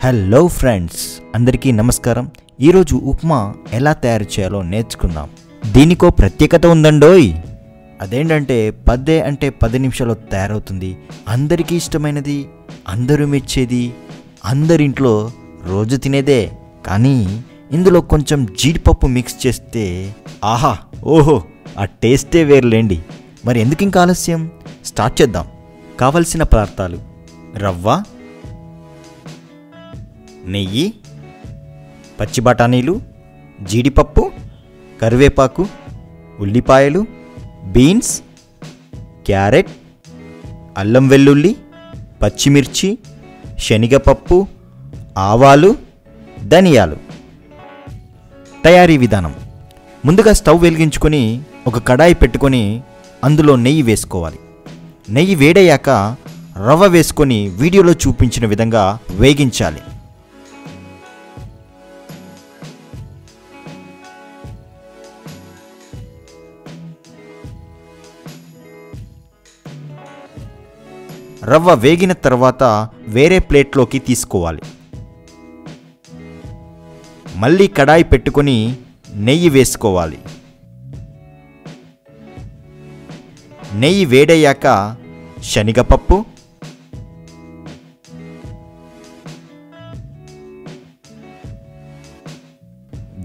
Hello friends, అందరికీ నమస్కారం. ఈరోజు ఉప్మా ఎలా తయారు చేయాలో నేర్చుకుందాం. దీనికో ప్రత్యేకత ఉందండోయ్. అదేంటంటే 10 నిమిషాల్లో తయారవుతుంది. అందరికీ ఇష్టమైనది, అందరూ మెచ్చేది, అందరింట్లో రోజు తినేదే. కానీ ఇందులో కొంచెం జీడిపప్పు మిక్స్ చేస్తే ఆహా ఓహో ఆ టేస్టే వేరులేండి. మరి ఎందుకు ఇంకా ఆలస్యం, స్టార్ట్ చేద్దాం. కావలసిన పదార్థాలు: రవ్వ, నెయ్యి, పచ్చి బఠానీలు, జీడిపప్పు, కరివేపాకు, ఉల్లిపాయలు, బీన్స్, క్యారెట్, అల్లం వెల్లుల్లి, పచ్చిమిర్చి, శనగపప్పు, ఆవాలు, ధనియాలు. తయారీ విధానం: ముందుగా స్టవ్ వెలిగించుకొని ఒక కడాయి పెట్టుకొని అందులో నెయ్యి వేసుకోవాలి. నెయ్యి వేడయ్యాక రవ్వ వేసుకొని వీడియోలో చూపించిన విధంగా వేగించాలి. రవ్వ వేగిన తర్వాత వేరే ప్లేట్లోకి తీసుకోవాలి. మళ్ళీ కడాయి పెట్టుకొని నెయ్యి వేసుకోవాలి. నెయ్యి వేడయ్యాక శనగపప్పు,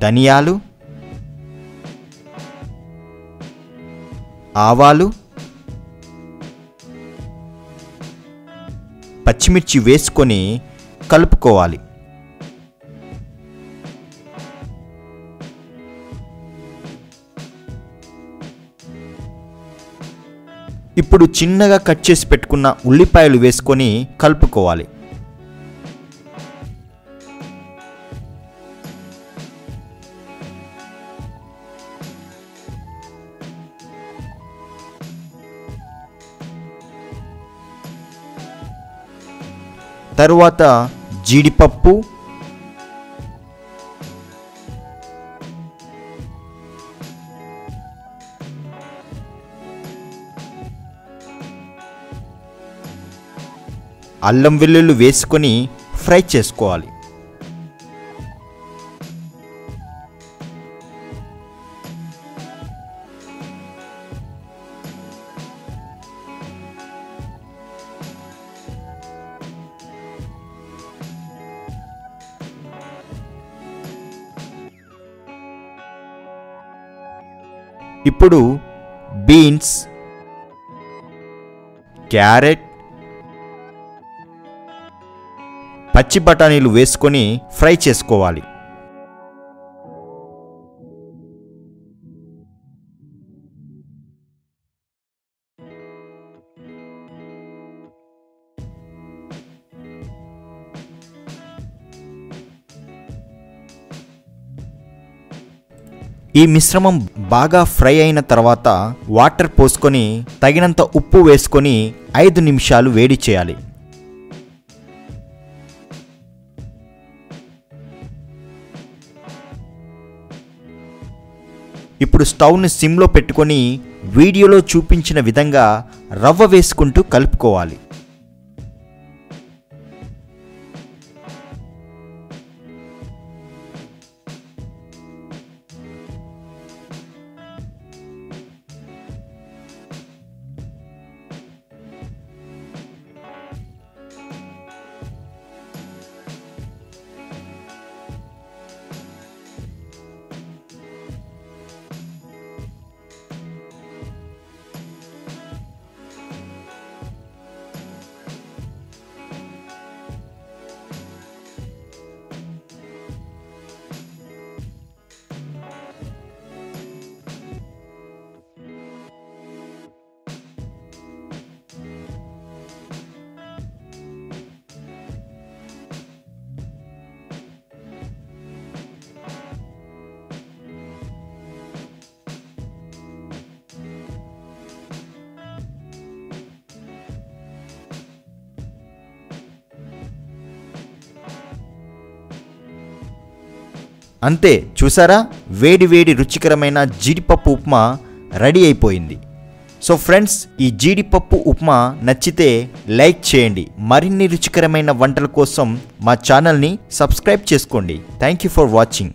ధనియాలు, ఆవాలు, పచ్చిమిర్చి వేసుకొని కలుపుకోవాలి. ఇప్పుడు చిన్నగా కట్ చేసి పెట్టుకున్న ఉల్లిపాయలు వేసుకొని కలుపుకోవాలి. తరువాత జీడిపప్పు, అల్లం వెల్లుల్లి వేసుకొని ఫ్రై చేసుకోవాలి. ఇప్పుడు బీన్స్, క్యారెట్, పచ్చి బఠానీలు వేసుకొని ఫ్రై చేసుకోవాలి. ఈ మిశ్రమం బాగా ఫ్రై అయిన తర్వాత వాటర్ పోసుకొని తగినంత ఉప్పు వేసుకొని 5 నిమిషాలు వేడి చేయాలి. ఇప్పుడు స్టవ్ని సిమ్లో పెట్టుకొని వీడియోలో చూపించిన విధంగా రవ్వ వేసుకుంటూ కలుపుకోవాలి. అంతే, చూసారా, వేడి వేడి రుచికరమైన జీడిపప్పు ఉప్మా రెడీ అయిపోయింది. సో ఫ్రెండ్స్, ఈ జీడిపప్పు ఉప్మా నచ్చితే లైక్ చేయండి. మరిన్ని రుచికరమైన వంటల కోసం మా ఛానల్ని సబ్స్క్రైబ్ చేసుకోండి. Thank you for watching.